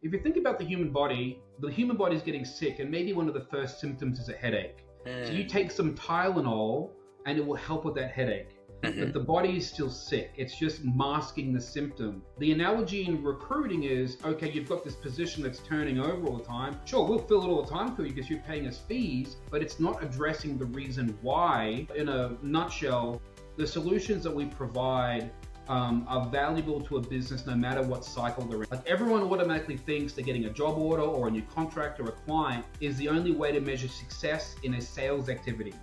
If you think about the human body is getting sick, and maybe one of the first symptoms is a headache. So you take some Tylenol and it will help with that headache. But the body is still sick. It's just masking the symptom. The analogy in recruiting is, okay, you've got this position that's turning over all the time. Sure, we'll fill it all the time for you because you're paying us fees, but it's not addressing the reason why. In a nutshell, the solutions that we provide are valuable to a business no matter what cycle they're in. Like, everyone automatically thinks they're getting a job order or a new contract or a client is the only way to measure success in a sales activity.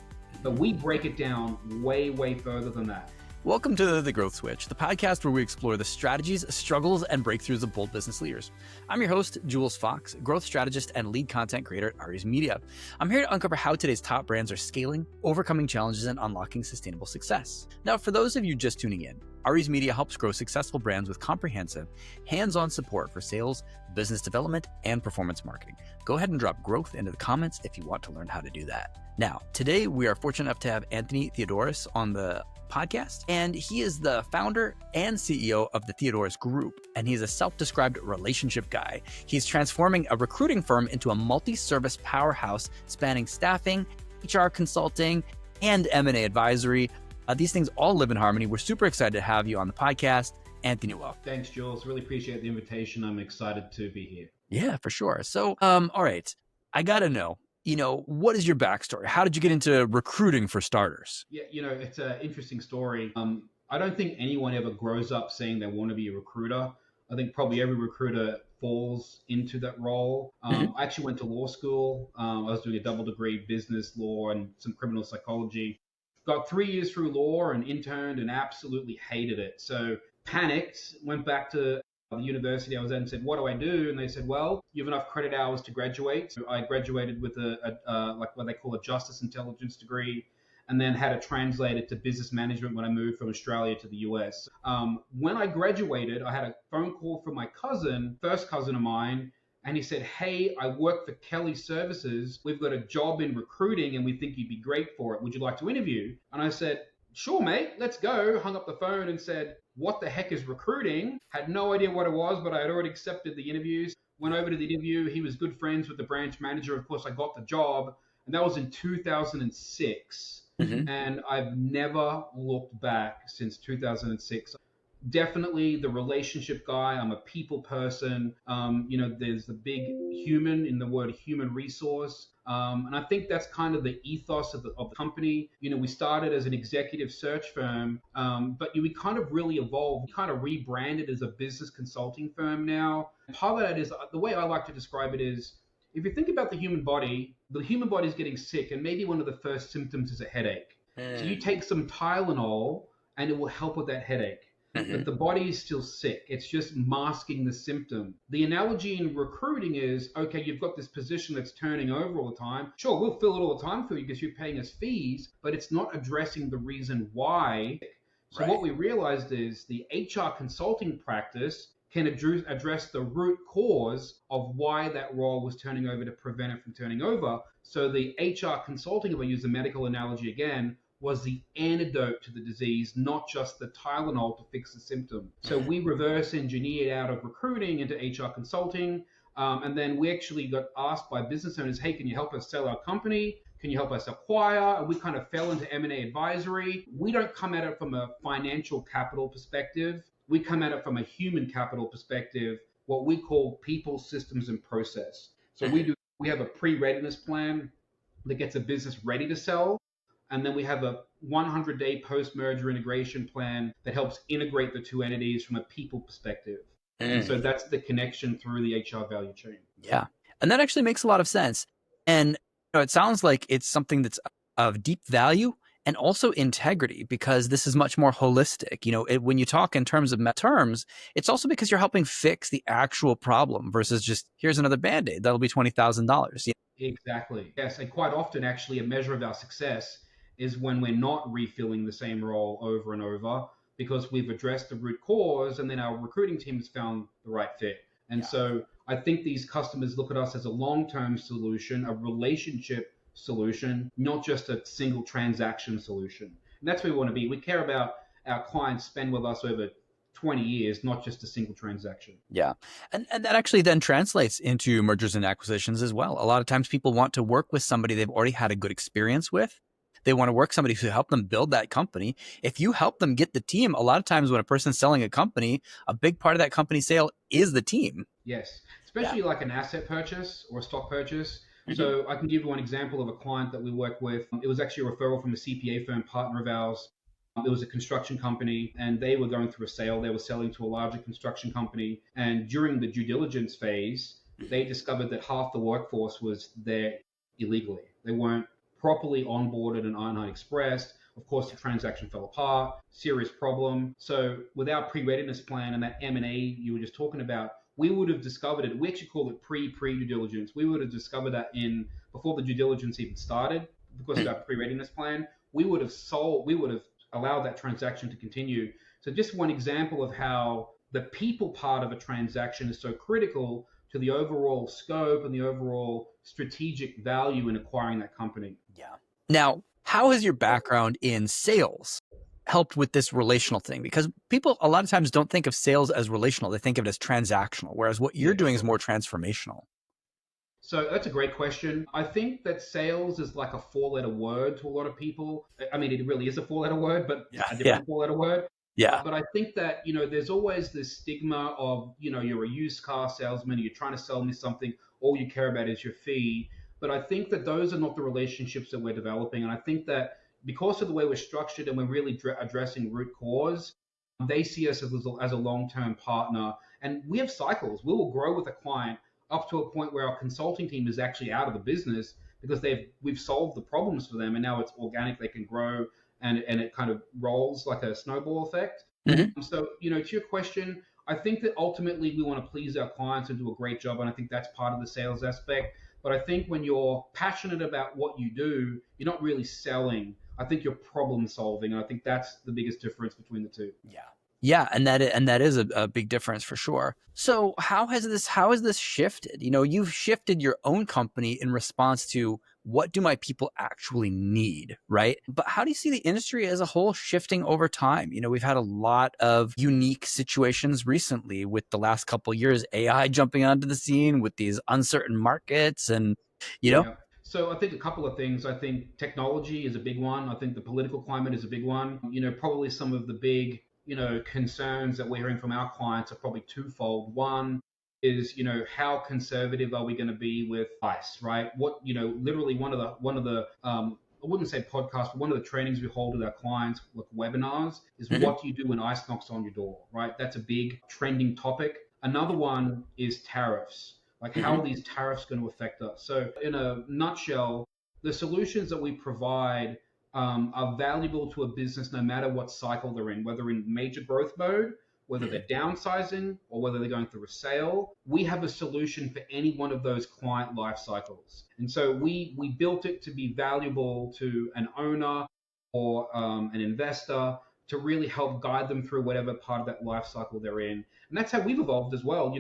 But we break it down way, way further than that. Welcome to The Growth Switch, the podcast where we explore the strategies, struggles, and breakthroughs of bold business leaders. I'm your host, Jules Fox, growth strategist and lead content creator at Aries Media. I'm here to uncover how today's top brands are scaling, overcoming challenges, and unlocking sustainable success. Now, for those of you just tuning in, Aries Media helps grow successful brands with comprehensive, hands-on support for sales, business development, and performance marketing. Go ahead and drop growth into the comments if you want to learn how to do that. Now, today we are fortunate enough to have Anthony Theodoros on the podcast, and he is the founder and CEO of the Theodoros Group, and he's a self-described relationship guy. He's transforming a recruiting firm into a multi-service powerhouse spanning staffing, HR consulting, and M&A advisory. These things all live in harmony. We're super excited to have you on the podcast. Anthony, welcome. Thanks, Jules. Really appreciate the invitation. I'm excited to be here. Yeah, for sure. So, all right, I got to know, what is your backstory? How did you get into recruiting for starters? Yeah, it's an interesting story. I don't think anyone ever grows up saying they want to be a recruiter. I think probably every recruiter falls into that role. I actually went to law school. I was doing a double degree, business law and some criminal psychology. Got 3 years through law and interned and absolutely hated it. So panicked, went back to the university I was at and said, what do I do? And they said, well, you have enough credit hours to graduate. So I graduated with like what they call a justice intelligence degree, and then had it translated to business management when I moved from Australia to the US. When I graduated, I had a phone call from my cousin, first cousin of mine, and he said, hey, I work for Kelly Services. We've got a job in recruiting and we think you'd be great for it. Would you like to interview? And I said, sure, mate, let's go. Hung up the phone and said, what the heck is recruiting? Had no idea what it was, but I had already accepted the interviews. Went over to the interview. He was good friends with the branch manager. Of course, I got the job. And that was in 2006. And I've never looked back since 2006. Definitely the relationship guy. I'm a people person. There's the big human in the word human resource. And I think that's kind of the ethos of the company. We started as an executive search firm, but we kind of really evolved. We kind of rebranded as a business consulting firm now. Part of that is, the way I like to describe it is, if you think about the human body is getting sick, and maybe one of the first symptoms is a headache. So you take some Tylenol and it will help with that headache. But the body is still sick. It's just masking the symptom. The analogy in recruiting is, okay, you've got this position that's turning over all the time. Sure, we'll fill it all the time for you because you're paying us fees, but it's not addressing the reason why. So What we realized is the HR consulting practice can address the root cause of why that role was turning over to prevent it from turning over. So the HR consulting, if I use the medical analogy again, was the antidote to the disease, not just the Tylenol to fix the symptom. So we reverse engineered out of recruiting into HR consulting. And then we actually got asked by business owners, hey, can you help us sell our company? Can you help us acquire? And we kind of fell into M&A advisory. We don't come at it from a financial capital perspective. We come at it from a human capital perspective, what we call people, systems, and process. So we have a pre-readiness plan that gets a business ready to sell. And then we have a 100-day post-merger integration plan that helps integrate the two entities from a people perspective. And so that's the connection through the HR value chain. Yeah. And that actually makes a lot of sense. And it sounds like it's something that's of deep value and also integrity, because this is much more holistic. When you talk in terms of terms, it's also because you're helping fix the actual problem versus just, here's another Band-Aid. That'll be $20,000. Exactly. Yes. And quite often, actually, a measure of our success is when we're not refilling the same role over and over, because we've addressed the root cause and then our recruiting team has found the right fit. And so I think these customers look at us as a long-term solution, a relationship solution, not just a single transaction solution. And that's where we want to be. We care about our clients spend with us over 20 years, not just a single transaction. Yeah. And that actually then translates into mergers and acquisitions as well. A lot of times people want to work with somebody they've already had a good experience with. They want to work somebody who help them build that company. If you help them get the team, a lot of times when a person's selling a company, a big part of that company sale is the team. Yes, especially like an asset purchase or a stock purchase. Mm-hmm. So I can give you one example of a client that we work with. It was actually a referral from a CPA firm partner of ours. It was a construction company and they were going through a sale. They were selling to a larger construction company. And during the due diligence phase, they discovered that half the workforce was there illegally. They weren't properly onboarded and I-9 expressed. Of course, the transaction fell apart, serious problem. So with our pre-readiness plan and that M&A you were just talking about, we would have discovered it. We actually call it pre-due diligence. We would have discovered that before the due diligence even started, because of our pre-readiness plan. We would have allowed that transaction to continue. So just one example of how the people part of a transaction is so critical to the overall scope and the overall strategic value in acquiring that company. Yeah. Now, how has your background in sales helped with this relational thing? Because people a lot of times don't think of sales as relational. They think of it as transactional, whereas what you're doing is more transformational. So that's a great question. I think that sales is like a 4-letter word to a lot of people. I mean, it really is a 4-letter word, but a different 4-letter word. Yeah. But I think that, there's always this stigma of, you're a used car salesman, you're trying to sell me something, all you care about is your fee. But I think that those are not the relationships that we're developing. And I think that because of the way we're structured and we're really addressing root cause, they see us as a long-term partner. And we have cycles. We will grow with a client up to a point where our consulting team is actually out of the business because we've solved the problems for them and now it's organic, they can grow and it kind of rolls like a snowball effect. Mm-hmm. So, to your question, I think that ultimately we want to please our clients and do a great job. And I think that's part of the sales aspect. But I think when you're passionate about what you do, you're not really selling. I think you're problem solving. And I think that's the biggest difference between the two. Yeah. Yeah, and that is a big difference for sure. So how has this shifted? You've shifted your own company in response to what do my people actually need, right? But how do you see the industry as a whole shifting over time? We've had a lot of unique situations recently with the last couple of years, AI jumping onto the scene with these uncertain markets and, Yeah. So I think a couple of things. I think technology is a big one. I think the political climate is a big one. Probably some of the big concerns that we're hearing from our clients are probably twofold. One is, how conservative are we going to be with ICE, right? What, literally one of the I wouldn't say podcast, but one of the trainings we hold with our clients, like webinars, is what do you do when ICE knocks on your door, right? That's a big trending topic. Another one is tariffs. Like, how are these tariffs going to affect us? So in a nutshell, the solutions that we provide are valuable to a business no matter what cycle they're in, whether in major growth mode, whether they're downsizing, or whether they're going through a sale. We have a solution for any one of those client life cycles. And so we built it to be valuable to an owner or an investor to really help guide them through whatever part of that life cycle they're in. And that's how we've evolved as well.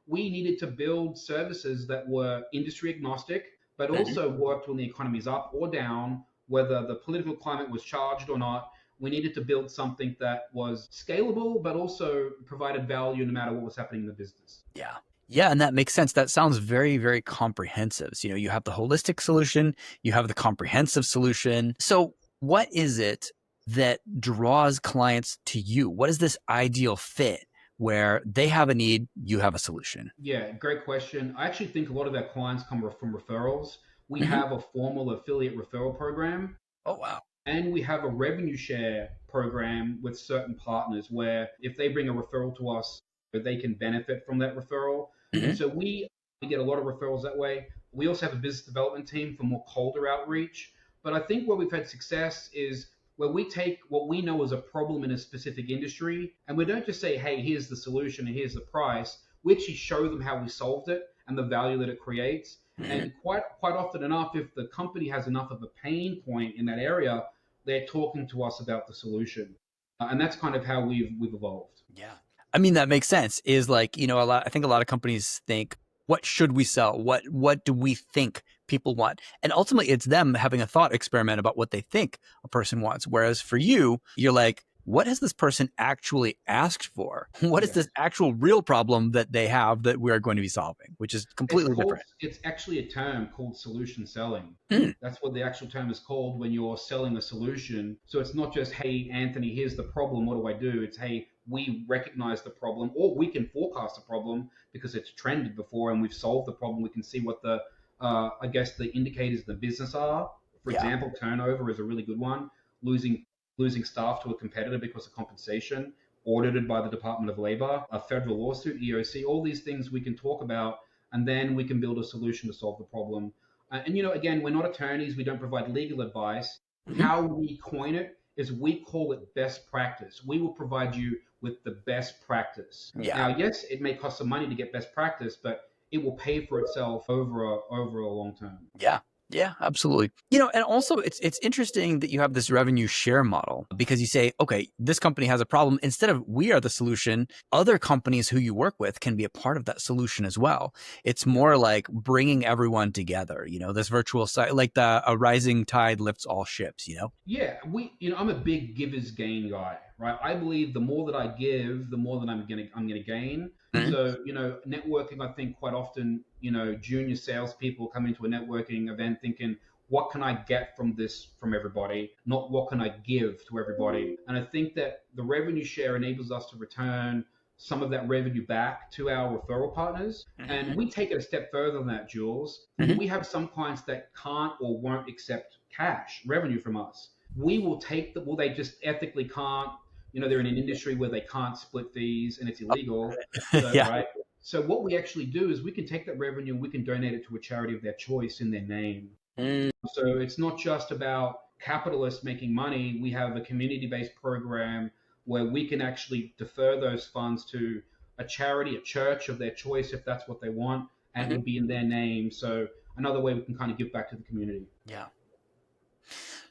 We needed to build services that were industry agnostic, but also worked when the economy's up or down, whether the political climate was charged or not. We needed to build something that was scalable, but also provided value no matter what was happening in the business. Yeah. Yeah. And that makes sense. That sounds very, very comprehensive. So, you have the holistic solution, you have the comprehensive solution. So what is it that draws clients to you? What is this ideal fit where they have a need, you have a solution? Yeah, great question. I actually think a lot of our clients come from referrals. We have a formal affiliate referral program. Oh, wow. And we have a revenue share program with certain partners where if they bring a referral to us, they can benefit from that referral. And so we get a lot of referrals that way. We also have a business development team for more colder outreach. But I think where we've had success is where we take what we know as a problem in a specific industry, and we don't just say, hey, here's the solution and here's the price. We actually show them how we solved it and the value that it creates. And quite often enough, if the company has enough of a pain point in that area, they're talking to us about the solution. And that's kind of how we've evolved. Yeah. I mean, that makes sense. Is like, I think a lot of companies think, what should we sell? What do we think people want? And ultimately it's them having a thought experiment about what they think a person wants. Whereas for you, you're like, what has this person actually asked for? What is Yes. this actual real problem that they have that we are going to be solving, which is completely different. It's actually a term called solution selling. Hmm. That's what the actual term is called when you're selling a solution. So it's not just, hey, Anthony, here's the problem. What do I do? It's, hey, we recognize the problem, or we can forecast the problem because it's trended before and we've solved the problem. We can see what the, I guess, the indicators of the business are. For example, turnover is a really good one. Losing staff to a competitor because of compensation, audited by the Department of Labor, a federal lawsuit, EOC, all these things we can talk about, and then we can build a solution to solve the problem. And, again, we're not attorneys. We don't provide legal advice. Mm-hmm. How we coin it is we call it best practice. We will provide you with the best practice. Yeah. Now, yes, it may cost some money to get best practice, but it will pay for itself over a long term. Yeah. Yeah, absolutely. And also it's interesting that you have this revenue share model because you say, okay, this company has a problem. Instead of we are the solution, other companies who you work with can be a part of that solution as well. It's more like bringing everyone together, this virtual site, like a rising tide lifts all ships, Yeah, I'm a big giver's gain guy, right? I believe the more that I give, the more that I'm gonna gain. Mm-hmm. So, networking, I think quite often, junior salespeople come into a networking event thinking, what can I get from everybody, not what can I give to everybody. And I think that the revenue share enables us to return some of that revenue back to our referral partners. Mm-hmm. And we take it a step further than that, Jules. Mm-hmm. We have some clients that can't or won't accept cash revenue from us. We will they just ethically can't. They're in an industry where they can't split fees and it's illegal. So, Yeah. Right? So what we actually do is we can take that revenue and we can donate it to a charity of their choice in their name. Mm. So it's not just about capitalists making money. We have a community-based program where we can actually defer those funds to a charity, a church of their choice, if that's what they want, and it'll be in their name. So another way we can kind of give back to the community. Yeah.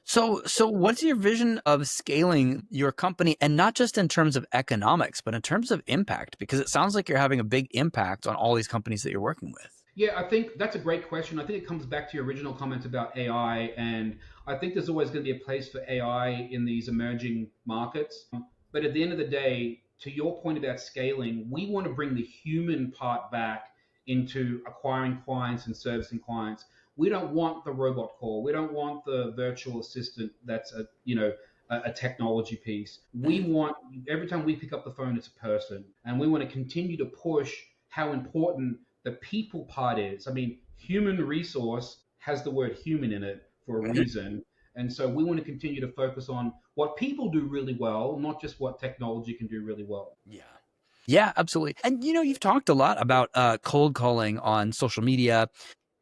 So what's your vision of scaling your company, and not just in terms of economics, but in terms of impact? Because it sounds like you're having a big impact on all these companies that you're working with. Yeah, I think that's a great question. I think it comes back to your original comment about AI, and I think there's always going to be a place for AI in these emerging markets. But at the end of the day, to your point about scaling, we want to bring the human part back into acquiring clients and servicing clients. We don't want the robot call. We don't want the virtual assistant that's a technology piece. We want, every time we pick up the phone, it's a person. And we want to continue to push how important the people part is. I mean, human resource has the word human in it for a reason. And so we want to continue to focus on what people do really well, not just what technology can do really well. Yeah. Yeah, absolutely. And you've talked a lot about cold calling on social media.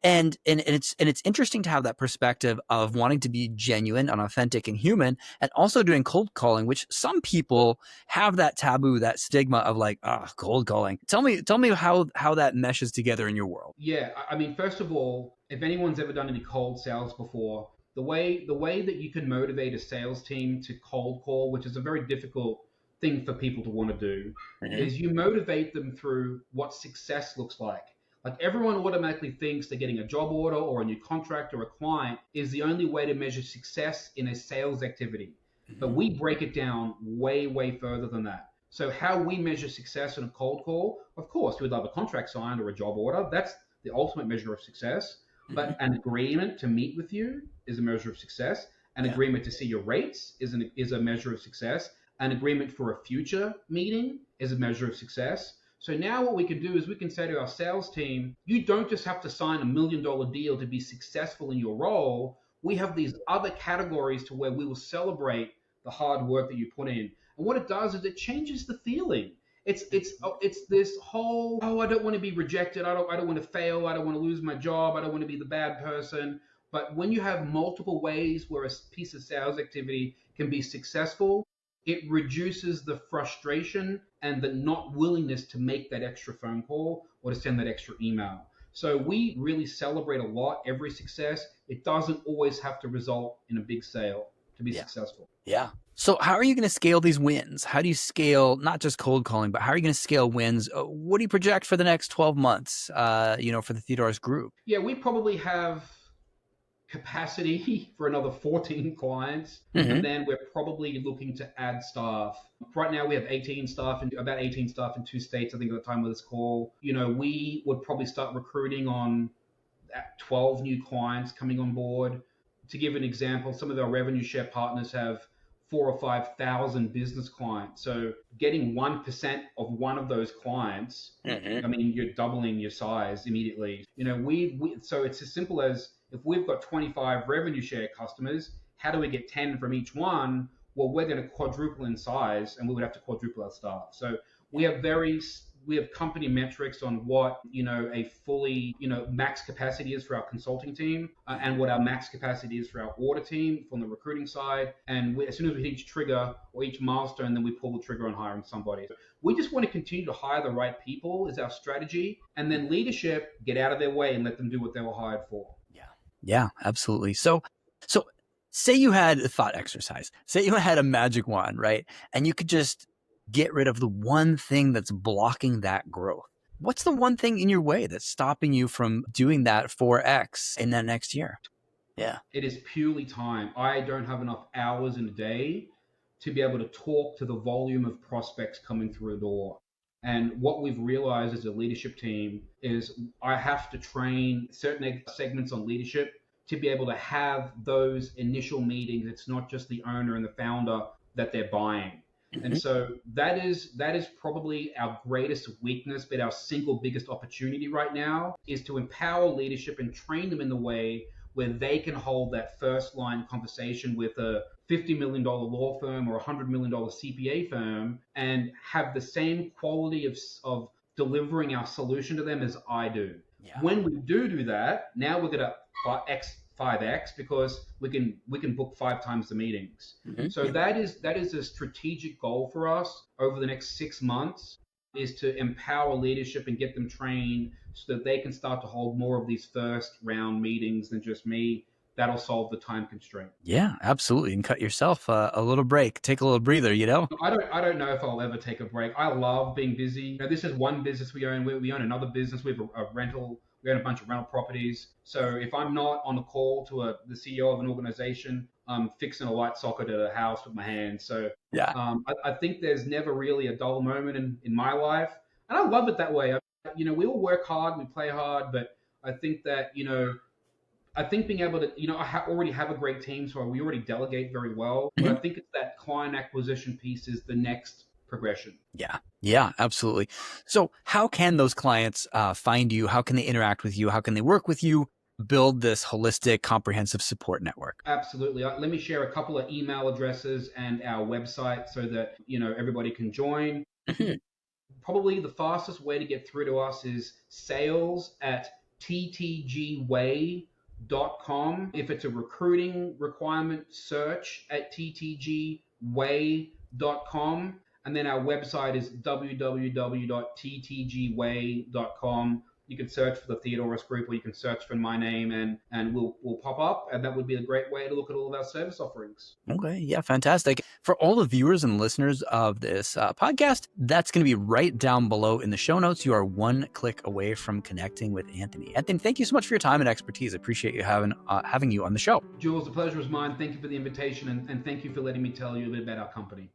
And it's interesting to have that perspective of wanting to be genuine and authentic and human, and also doing cold calling, which some people have that taboo, that stigma of like, cold calling. Tell me how that meshes together in your world. Yeah, I mean, first of all, if anyone's ever done any cold sales before, the way that you can motivate a sales team to cold call, which is a very difficult thing for people to want to do, is you motivate them through what success looks like. Like, everyone automatically thinks that getting a job order or a new contract or a client is the only way to measure success in a sales activity. But we break it down way, way further than that. So how we measure success in a cold call, of course, we'd love a contract signed or a job order. That's the ultimate measure of success. But an agreement to meet with you is a measure of success. An agreement to see your rates is a measure of success. An agreement for a future meeting is a measure of success. So now what we can do is we can say to our sales team, you don't just have to sign $1 million deal to be successful in your role. We have these other categories to where we will celebrate the hard work that you put in. And what it does is it changes the feeling. It's this whole, I don't want to be rejected. I don't want to fail. I don't want to lose my job. I don't want to be the bad person. But when you have multiple ways where a piece of sales activity can be successful, it reduces the frustration and the not willingness to make that extra phone call or to send that extra email. So we really celebrate a lot every success. It doesn't always have to result in a big sale to be successful. Yeah. So how are you going to scale these wins? How do you scale not just cold calling, but how are you going to scale wins? What do you project for the next 12 months, for the Theodoros Group? Yeah, we probably have capacity for another 14 clients. And then we're probably looking to add staff. Right now we have 18 staff and about 18 staff in 2 states, I think, at the time of this call. We would probably start recruiting on 12 new clients coming on board. To give an example, some of our revenue share partners have 4,000 or 5,000 business clients. So getting 1% of one of those clients, I mean, you're doubling your size immediately. So it's as simple as, if we've got 25 revenue share customers, how do we get 10 from each one? Well, we're going to quadruple in size, and we would have to quadruple our staff. So we have company metrics on what a fully max capacity is for our consulting team, and what our max capacity is for our audit team from the recruiting side. And as soon as we hit each trigger or each milestone, then we pull the trigger on hiring somebody. So we just want to continue to hire the right people is our strategy, and then leadership get out of their way and let them do what they were hired for. Yeah, absolutely. So say you had a thought exercise, say you had a magic wand, right? And you could just get rid of the one thing that's blocking that growth. What's the one thing in your way that's stopping you from doing that 4X in that next year? Yeah. It is purely time. I don't have enough hours in a day to be able to talk to the volume of prospects coming through the door. And what we've realized as a leadership team is I have to train certain segments on leadership to be able to have those initial meetings. It's not just the owner and the founder that they're buying. And so that is probably our greatest weakness, but our single biggest opportunity right now is to empower leadership and train them in the way where they can hold that first line conversation with a $50 million law firm or a $100 million CPA firm and have the same quality of delivering our solution to them as I do. Yeah. When we do that, now we're going to 5x because we can book 5 times the meetings. So that is a strategic goal for us over the next 6 months, is to empower leadership and get them trained so that they can start to hold more of these first round meetings than just me. That'll solve the time constraint. Yeah, absolutely. And cut yourself a little break, take a little breather, I don't know if I'll ever take a break. I love being busy. This is one business we own. We own another business. We have a rental. We own a bunch of rental properties. So if I'm not on a call to the CEO of an organization, I'm fixing a light socket at a house with my hands. So yeah, I think there's never really a dull moment in my life. And I love it that way. We all work hard, we play hard, but I think that, I think being able to, I already have a great team, so we already delegate very well. But I think it's that client acquisition piece is the next progression. Yeah, absolutely. So how can those clients find you? How can they interact with you? How can they work with you? Build this holistic, comprehensive support network? Absolutely. Let me share a couple of email addresses and our website so that, everybody can join. Probably the fastest way to get through to us is sales@ttgway.com. If it's a recruiting requirement, search at ttgway.com. And then our website is www.ttgway.com. You can search for the Theodoros Group, or you can search for my name, and we'll pop up. And that would be a great way to look at all of our service offerings. Okay, yeah, fantastic. For all the viewers and listeners of this podcast, that's going to be right down below in the show notes. You are one click away from connecting with Anthony. Anthony, thank you so much for your time and expertise. I appreciate you having you on the show. Jules, the pleasure was mine. Thank you for the invitation, and thank you for letting me tell you a bit about our company.